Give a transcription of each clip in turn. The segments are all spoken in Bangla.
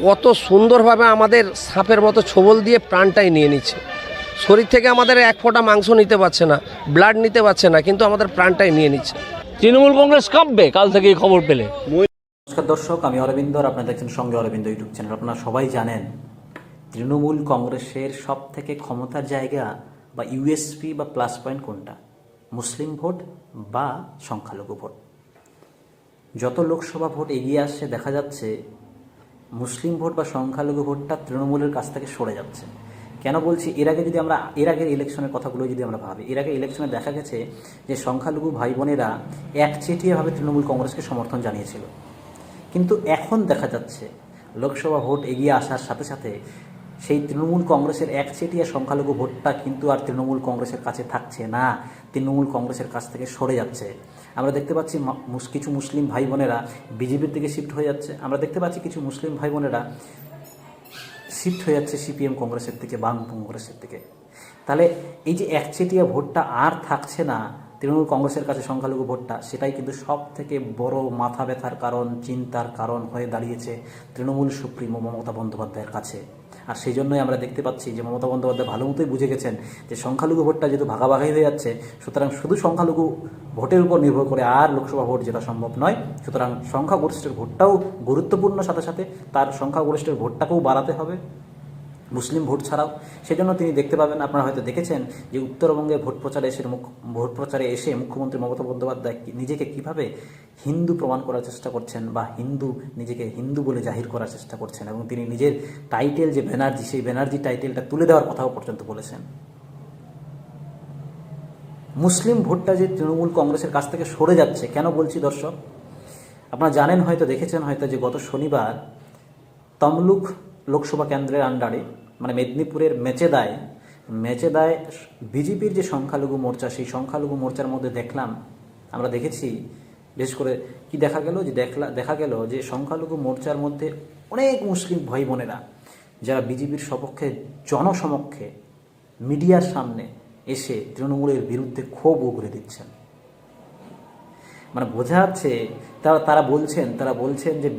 কত সুন্দরভাবে আমাদের সাপের মতো ছোবল দিয়ে প্রাণটাই নিয়ে নিচ্ছে। শরীর থেকে আমাদের এক ফোঁটা মাংস নিতে পারছে না, ব্লাড নিতে পারছে না, কিন্তু আমাদের প্রাণটাই নিয়ে নিচ্ছে। তৃণমূল কংগ্রেস কাঁপবে কাল থেকে এই খবর পেলে। নমস্কার দর্শক, আমি অরবিন্দ আর আপনারা দেখছেন সঙ্গে অরবিন্দ ইউটিউব চ্যানেল। আপনারা সবাই জানেন তৃণমূল কংগ্রেসের সব থেকে ক্ষমতার জায়গা বা ইউএসপি বা প্লাস পয়েন্ট কোনটা? মুসলিম ভোট বা সংখ্যালঘু ভোট। যত লোকসভা ভোট এগিয়ে আসছে দেখা যাচ্ছে মুসলিম ভোট বা সংখ্যালঘু ভোটটা তৃণমূলের কাছ থেকে সরে যাচ্ছে। কেন বলছি? এর আগের ইলেকশনের কথাগুলো যদি আমরা ভাবি, এর আগে ইলেকশনে দেখা গেছে যে সংখ্যালঘু ভাই বোনেরা একচেটিয়াভাবে তৃণমূল কংগ্রেসকে সমর্থন জানিয়েছিল। কিন্তু এখন দেখা যাচ্ছে লোকসভা ভোট এগিয়ে আসার সাথে সাথে সেই তৃণমূল কংগ্রেসের একচেটিয়া সংখ্যালঘু ভোটটা কিন্তু আর তৃণমূল কংগ্রেসের কাছে থাকছে না, তৃণমূল কংগ্রেসের কাছ থেকে সরে যাচ্ছে। আমরা দেখতে পাচ্ছি কিছু মুসলিম ভাই বোনেরা বিজেপির দিকে শিফট হয়ে যাচ্ছে। আমরা দেখতে পাচ্ছি কিছু মুসলিম ভাই বোনেরা শিফট হয়ে যাচ্ছে সিপিএম কংগ্রেসের দিকে, বাম কংগ্রেসের দিকে। তাহলে এই যে একচেটিয়া ভোটটা আর থাকছে না তৃণমূল কংগ্রেসের কাছে সংখ্যালঘু ভোটটা, সেটাই কিন্তু সব থেকে বড় মাথা ব্যথার কারণ, চিন্তার কারণ হয়ে দাঁড়িয়েছে তৃণমূল সুপ্রিমো মমতা বন্দ্যোপাধ্যায়ের কাছে। আর সেই জন্যই আমরা দেখতে পাচ্ছি যে মমতা বন্দ্যোপাধ্যায় ভালো মতোই বুঝে গেছেন যে সংখ্যালঘু ভোটটা যেহেতু ভাগাভাগি হয়ে যাচ্ছে, সুতরাং শুধু সংখ্যালঘু ভোটের উপর নির্ভর করে আর লোকসভা ভোট জেতা সম্ভব নয়। সুতরাং সংখ্যাগরিষ্ঠের ভোটটাও গুরুত্বপূর্ণ, সাথে সাথে তার সংখ্যাগরিষ্ঠের ভোটটাকেও বাড়াতে হবে মুসলিম ভোট ছাড়াও। সেজন্য তিনি দেখতে পাবেন, আপনারা হয়তো দেখেছেন যে উত্তরবঙ্গে ভোট প্রচারে এসে মুখ্যমন্ত্রী মমতা বন্দ্যোপাধ্যায় নিজেকে কিভাবে হিন্দু প্রমাণ করার চেষ্টা করছেন বা নিজেকে হিন্দু বলে জাহির করার চেষ্টা করছেন, এবং তিনি নিজের টাইটেল যে ব্যানার্জি, সেই ব্যানার্জি টাইটেলটা তুলে দেওয়ার কথাও পর্যন্ত বলেছেন। মুসলিম ভোটটা যে তৃণমূল কংগ্রেসের কাছ থেকে সরে যাচ্ছে, কেন বলছি দর্শক? আপনারা জানেন, হয়তো দেখেছেন হয়তো, যে গত শনিবার তমলুক লোকসভা কেন্দ্রের আন্ডারে মানে মেদিনীপুরের মেচেদায় বিজেপির যে সংখ্যালঘু মোর্চা, সেই সংখ্যালঘু মোর্চার মধ্যে আমরা দেখেছি বিশেষ করে কি দেখা গেল যে সংখ্যালঘু মোর্চার মধ্যে অনেক মুসলিম ভাই বোনেরা যারা বিজেপির সপক্ষে জনসমক্ষে মিডিয়ার সামনে এসে তৃণমূলের বিরুদ্ধে ক্ষোভ উগরে দিচ্ছেন। মানে বোঝা যাচ্ছে তারা বলছেন যে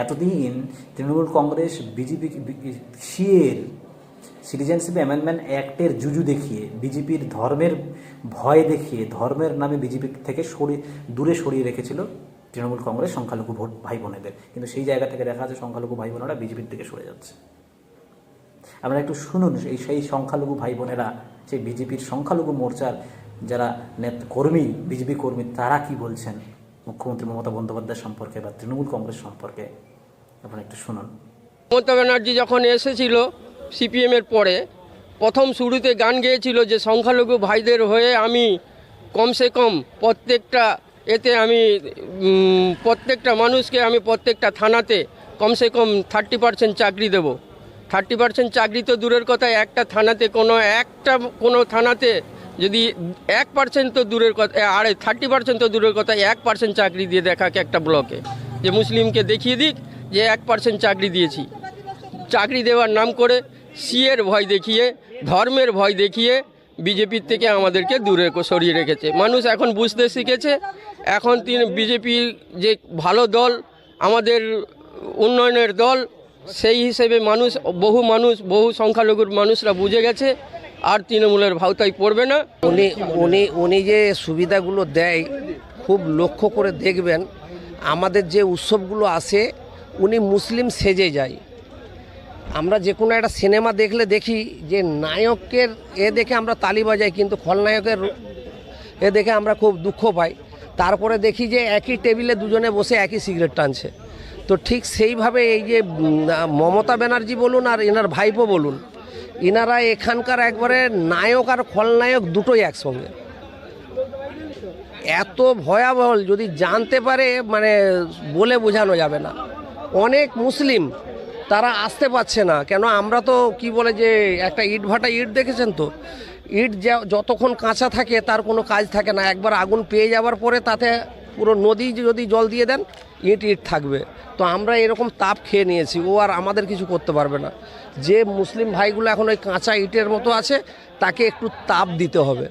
এতদিন Trinamool Congress BJP citizenship amendment অ্যাক্টের জুজু দেখিয়ে, বিজেপির ধর্মের ভয় দেখিয়ে, ধর্মের নামে বিজেপি থেকে দূরে সরিয়ে রেখেছিল তৃণমূল কংগ্রেস সংখ্যালঘু ভোট ভাই বোনেদের। কিন্তু সেই জায়গা থেকে দেখা যাচ্ছে সংখ্যালঘু ভাই বোনেরা বিজেপির দিকে সরে যাচ্ছে। আপনারা একটু শুনুন সেই সংখ্যালঘু ভাই বোনেরা, সেই বিজেপির সংখ্যালঘু মোর্চার যারা কর্মী, বিজেপি কর্মী, তারা কি বলছেন মুখ্যমন্ত্রী মমতা বন্দ্যোপাধ্যায় সম্পর্কে বা তৃণমূল কংগ্রেস সম্পর্কে। আপনারা একটু শুনুন। মমতা ব্যানার্জি যখন এসেছিল সিপিএমের পরে, প্রথম শুরুতে গান গেয়েছিল যে সংখ্যালঘু ভাইদের হয়ে আমি কমসে কম প্রত্যেকটা মানুষকে আমি প্রত্যেকটা থানাতে কমসে কম 30% চাকরি দেব। 30% চাকরি তো দূরের কথা, একটা থানাতে কোনো থানাতে যদি 1% তো দূরের কথা, 30% তো দূরের কথা, 1% চাকরি দিয়ে দেখাকে একটা ব্লকে, যে মুসলিমকে দেখিয়ে দিক যে 1% চাকরি দিয়েছি। চাকরি দেওয়ার নাম করে সিএর ভয় দেখিয়ে, ধর্মের ভয় দেখিয়ে বিজেপির থেকে আমাদেরকে দূরে সরিয়ে রেখেছে। মানুষ এখন বুঝতে শিখেছে। এখন বিজেপি যে ভালো দল, আমাদের উন্নয়নের দল, সেই হিসেবে বহু সংখ্যালঘুর মানুষরা বুঝে গেছে, আর তৃণমূলের ভাওতায় পড়বে না। উনি যে সুবিধাগুলো দেয়, খুব লক্ষ্য করে দেখবেন, আমাদের যে উৎসবগুলো আসে উনি মুসলিম সেজে যায়। আমরা যে কোনো একটা সিনেমা দেখি যে নায়কের দেখে আমরা তালি বাজাই, কিন্তু খলনায়কের দেখে আমরা খুব দুঃখ পাই। তারপরে দেখি যে একই টেবিলে দুজনে বসে একই সিগারেট টানছে। তো ঠিক সেইভাবে এই যে মমতা ব্যানার্জি বলুন আর এনার ভাইপো বলুন, এনারা এখানকার একবারে নায়ক আর খলনায়ক দুটোই একসঙ্গে। এত ভয়াবহ, যদি জানতে পারে মানে বলে বোঝানো যাবে না। অনেক মুসলিম তারা আসতে পারছে না। কেন? আমরা তো কি বলে যে একটা ইট দেখেছেন তো, ইট যতক্ষণ কাঁচা থাকে তার কোনো কাজ থাকে না। একবার আগুন পেয়ে যাওয়ার পরে তাতে পুরো নদী যদি জল দিয়ে দেন, ইট থাকবে। তো আমরা এরকম তাপ খেয়ে নিয়েছি, ও আর আমাদের কিছু করতে পারবে না। যে মুসলিম ভাইগুলো এখন ওই কাঁচা ইটের মতো আছে, তাকে একটু তাপ দিতে হবে,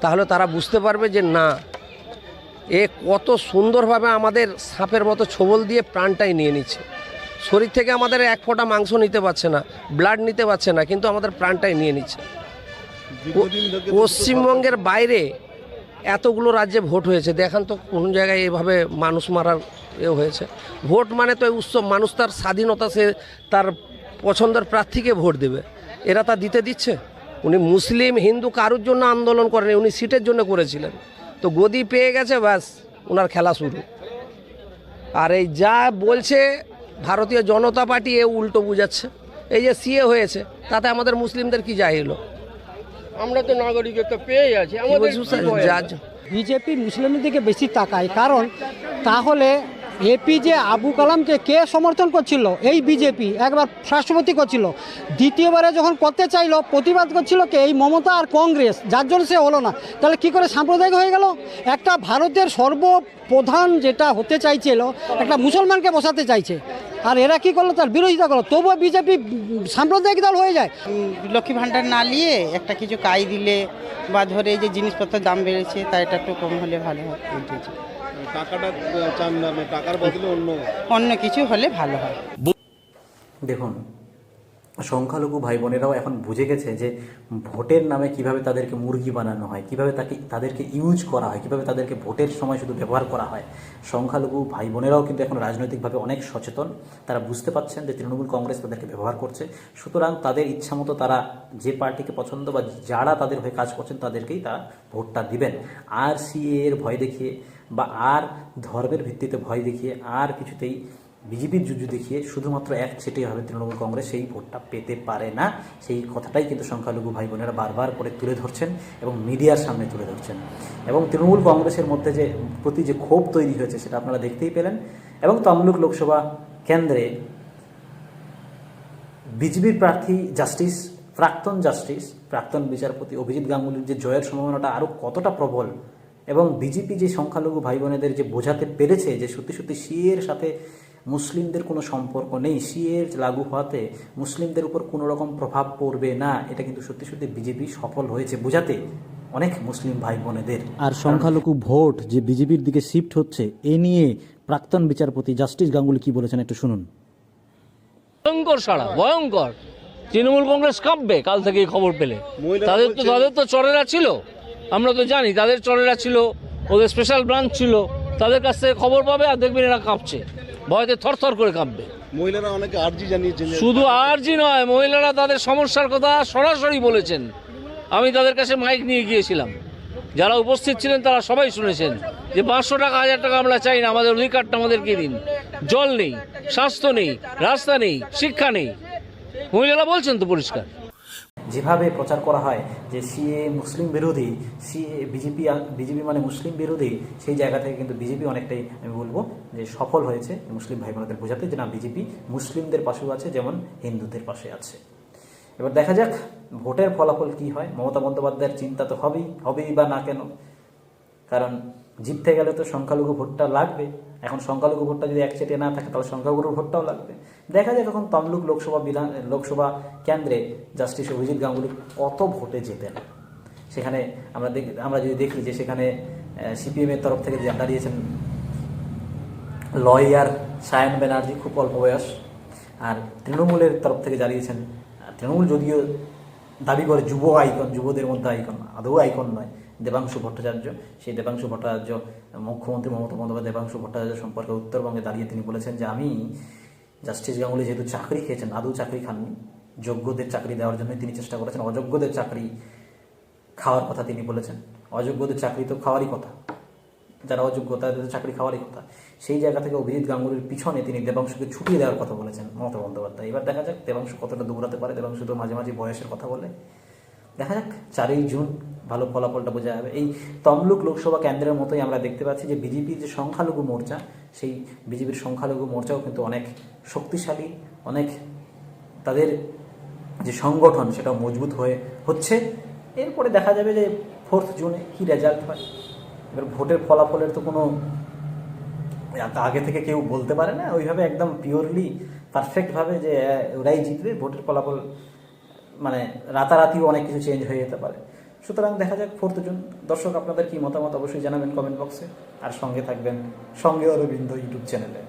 তাহলে তারা বুঝতে পারবে যে না, কত সুন্দরভাবে আমাদের সাপের মতো ছোবল দিয়ে প্রাণটাই নিয়ে নিচ্ছে। শরীর থেকে আমাদের এক ফোঁটা মাংস নিতে পারছে না, ব্লাড নিতে পারছে না, কিন্তু আমাদের প্রাণটাই নিয়ে নিচ্ছে। পশ্চিমবঙ্গের বাইরে এতগুলো রাজ্যে ভোট হয়েছে, দেখান তো কোন জায়গায় এভাবে মানুষ মারার হয়েছে। ভোট মানে তো উৎসব, মানুষ তার স্বাধীনতা, সে তার পছন্দের প্রার্থীকে ভোট দেবে, এরা তা দিতে দিচ্ছে? উনি মুসলিম হিন্দু কারুর জন্য আন্দোলন করেনি, উনি সিটের জন্য করেছিলেন। তো গদি পেয়ে গেছে, ব্যাস ওনার খেলা শুরু। আর এই যা বলছে ভারতীয় জনতা পার্টি, এ উল্টো বুঝাচ্ছে। এই যে সিএ হয়েছে, তাতে আমাদের মুসলিমদের কি যায় এলো? আমরা তো নাগরিকত্ব পেয়ে আছি, আমাদের বিজেপি মুসলিমের দিকে বেশি তাকায়, কারণ তাহলে এপিজে আবু কালামকে কে সমর্থন করছিল? এই বিজেপি একবার রাষ্ট্রপতি করছিল, দ্বিতীয়বারে যখন করতে চাইলো প্রতিবাদ করছিল কে? এই মমতা আর কংগ্রেস, যার জন্য সে হলো না। তাহলে কি করে সাম্প্রদায়িক হয়ে গেল? একটা ভারতের সর্বপ্রধান যেটা হতে চাইছিল, একটা মুসলমানকে বসাতে চাইছে, আর এরা কি করলো? তার বিরোধিতা করলো, তবুও বিজেপি সাম্প্রদায়িক দল হয়ে যায়। লক্ষ্মী ভাণ্ডার না নিয়ে একটা কিছু কাই দিলে, বা ধরে এই যে জিনিসপত্রের দাম বেড়েছে, তার এটা একটু কম হলে ভালো হয়। টাকাটা চান না, টাকার বদলে অন্য কিছু হলে ভালো হয়। দেখুন, সংখ্যালঘু ভাই বোনেরাও এখন বুঝে গেছে যে ভোটের নামে কিভাবে তাদেরকে মুরগি বানানো হয়, কিভাবে তাদেরকে ইউজ করা হয়, কিভাবে তাদেরকে ভোটের সময় শুধু ব্যবহার করা হয়। সংখ্যালঘু ভাই বোনেরাও কিন্তু এখন রাজনৈতিকভাবে অনেক সচেতন, তারা বুঝতে পারছেন যে তৃণমূল কংগ্রেস তাদেরকে ব্যবহার করছে। সুতরাং তাদের ইচ্ছামতো তারা যে পার্টিকে পছন্দ বা যারা তাদের হয়ে কাজ করছেন তাদেরকেই তারা ভোটটা দিবেন। আর সিএ এর ভয় দেখিয়ে বা আর ধর্মের ভিত্তিতে ভয় দেখিয়ে আর কিছুতেই বিজেপির যুদ্ধ দেখিয়ে শুধুমাত্র এক ছেটেই হবে তৃণমূল কংগ্রেস সেই ভোটটা পেতে পারে না। সেই কথাটাই কিন্তু সংখ্যালঘু ভাই বোনেরা বারবার করে তুলে ধরছেন এবং মিডিয়ার সামনে তুলে ধরছেন। এবং তৃণমূল কংগ্রেসের মধ্যে যে প্রতি যে ক্ষোভ তৈরি হয়েছে সেটা আপনারা দেখতেই পেলেন। এবং তমলুক লোকসভা কেন্দ্রে বিজেপির প্রার্থী প্রাক্তন বিচারপতি অভিজিৎ গাঙ্গুলির যে জয়ের সম্ভাবনাটা আরও কতটা প্রবল, এবং বিজেপি যে সংখ্যালঘু ভাই বোনেদের যে বোঝাতে পেরেছে যে সত্যি সত্যি সিএর সাথে মুসলিমদের কোনো সম্পর্ক নেই, সিএর লাগু হওয়াতে মুসলিমদের উপর কোনো রকম প্রভাব পড়বে না, এটা কিন্তু সত্যি সত্যি বিজেপি সফল হয়েছে বোঝাতে অনেক মুসলিম ভাই বোনেদের। আর সংখ্যালঘু ভোট যে বিজেপির দিকে শিফট হচ্ছে, এ নিয়ে প্রাক্তন বিচারপতি জাস্টিস গাঙ্গুলি কি বলেছেন একটু শুনুন। ভয়ঙ্কর সাড়া, ভয়ঙ্কর। তৃণমূল কংগ্রেস কাঁপবে কাল থেকে এই খবর পেলে। তাদের তো চরেরা ছিল, আমরা তো জানি তাদের চরেরা ছিল, ওদের স্পেশাল ব্রাঞ্চ ছিল, তাদের কাছ থেকে খবর পাবে আর দেখবেন এরা কাঁপছে, ভয়তে থরথর করে কাঁপবে। মহিলারা অনেকে আর্জি জানিয়েছেন, শুধু আর্জি নয়, মহিলারা তাদের সমস্যার কথা সরাসরি বলেছেন। আমি তাদের কাছে মাইক নিয়ে গিয়েছিলাম, যারা উপস্থিত ছিলেন তারা সবাই শুনেছেন যে 500 টাকা 1000 টাকা আমরা চাই না, আমাদের অধিকারটা আমাদেরকে দিন। জল নেই, স্বাস্থ্য নেই, রাস্তা নেই, শিক্ষা নেই, মহিলারা বলছেন তো পরিষ্কার। যেভাবে প্রচার করা হয় যে সিএ মুসলিম বিরোধী, সিএ বিজেপি মানে মুসলিম বিরোধী, সেই জায়গা থেকে কিন্তু বিজেপি অনেকটাই আমি বলবো যে সফল হয়েছে মুসলিম ভাই বোনদের বোঝাতে যে না, বিজেপি মুসলিমদের পাশেও আছে যেমন হিন্দুদের পাশে আছে। এবার দেখা যাক ভোটের ফলাফল কি হয়। মমতা বন্দ্যোপাধ্যায়ের চিন্তা তো হবেই বা না কেন, কারণ জিততে গেলে তো সংখ্যালঘু ভোটটা লাগবে। এখন সংখ্যালঘু ভোটটা যদি একচেটে না থাকে তাহলে সংখ্যালঘুর ভোটটাও লাগবে। দেখা যাক এখন তমলুক লোকসভা কেন্দ্রে জাস্টিস অভিজিৎ গাঙ্গুলি কত ভোটে জেতেন। সেখানে আমরা যদি দেখি যে সেখানে সিপিএমের তরফ থেকে দাঁড়িয়েছেন লয়ার সায়ন ব্যানার্জি, খুব অল্প বয়স, আর তৃণমূলের তরফ থেকে দাঁড়িয়েছেন, তৃণমূল যদিও দাবি করে যুব আইকন, যুবদের মধ্যে আইকন, আদৌ আইকন নয়, দেবাংশু ভট্টাচার্য। সেই দেবাংশু ভট্টাচার্য, মুখ্যমন্ত্রী মমতা বন্দ্যোপাধ্যায় দেবাংশু ভট্টাচার্য সম্পর্কে উত্তরবঙ্গে দাঁড়িয়ে তিনি বলেছেন যে আমি জাস্টিস গাঙ্গুলি যেহেতু চাকরি খেয়েছেন, আদৌ চাকরি খাননি, যোগ্যদের চাকরি দেওয়ার জন্যই তিনি চেষ্টা করেছেন, অযোগ্যদের চাকরি খাওয়ার কথা তিনি বলেছেন। অযোগ্যদের চাকরি তো খাওয়ারই কথা, যারা অযোগ্য তাদের চাকরি খাওয়ারই কথা। সেই জায়গা থেকে অভিজিৎ গাঙ্গুলির পিছনে তিনি দেবাংশুকে ছুটিয়ে দেওয়ার কথা বলেছেন মমতা বন্দ্যোপাধ্যায়। এবার দেখা যাক দেবাংশু কতটা দৌড়াতে পারে। দেবাংশু তো মাঝে মাঝে বয়সের কথা বলে। দেখা যাক 4ই জুন ভালো ফলাফলটা বোঝা যাবে। এই তমলুক লোকসভা কেন্দ্রের মতোই আমরা দেখতে পাচ্ছি যে বিজেপির যে সংখ্যালঘু মোর্চা, সেই বিজেপির সংখ্যালঘু মোর্চাও কিন্তু অনেক শক্তিশালী, অনেক তাদের যে সংগঠন সেটাও মজবুত হচ্ছে। এরপরে দেখা যাবে যে 4 জুনে কী রেজাল্ট হয়। এবার ভোটের ফলাফলের তো কোনো আগে থেকে কেউ বলতে পারে না ওইভাবে একদম পিওরলি পারফেক্টভাবে যে ওরাই জিতবে। ভোটের ফলাফল মানে রাতারাতিও অনেক কিছু চেঞ্জ হয়ে যেতে পারে। সুতরাং দেখা যাক 4 জুন। দর্শক, আপনাদের কি মতামত অবশ্যই জানাবেন কমেন্ট বক্সে, আর সঙ্গে থাকবেন সঙ্গে অরবিন্দ ইউটিউব চ্যানেলে।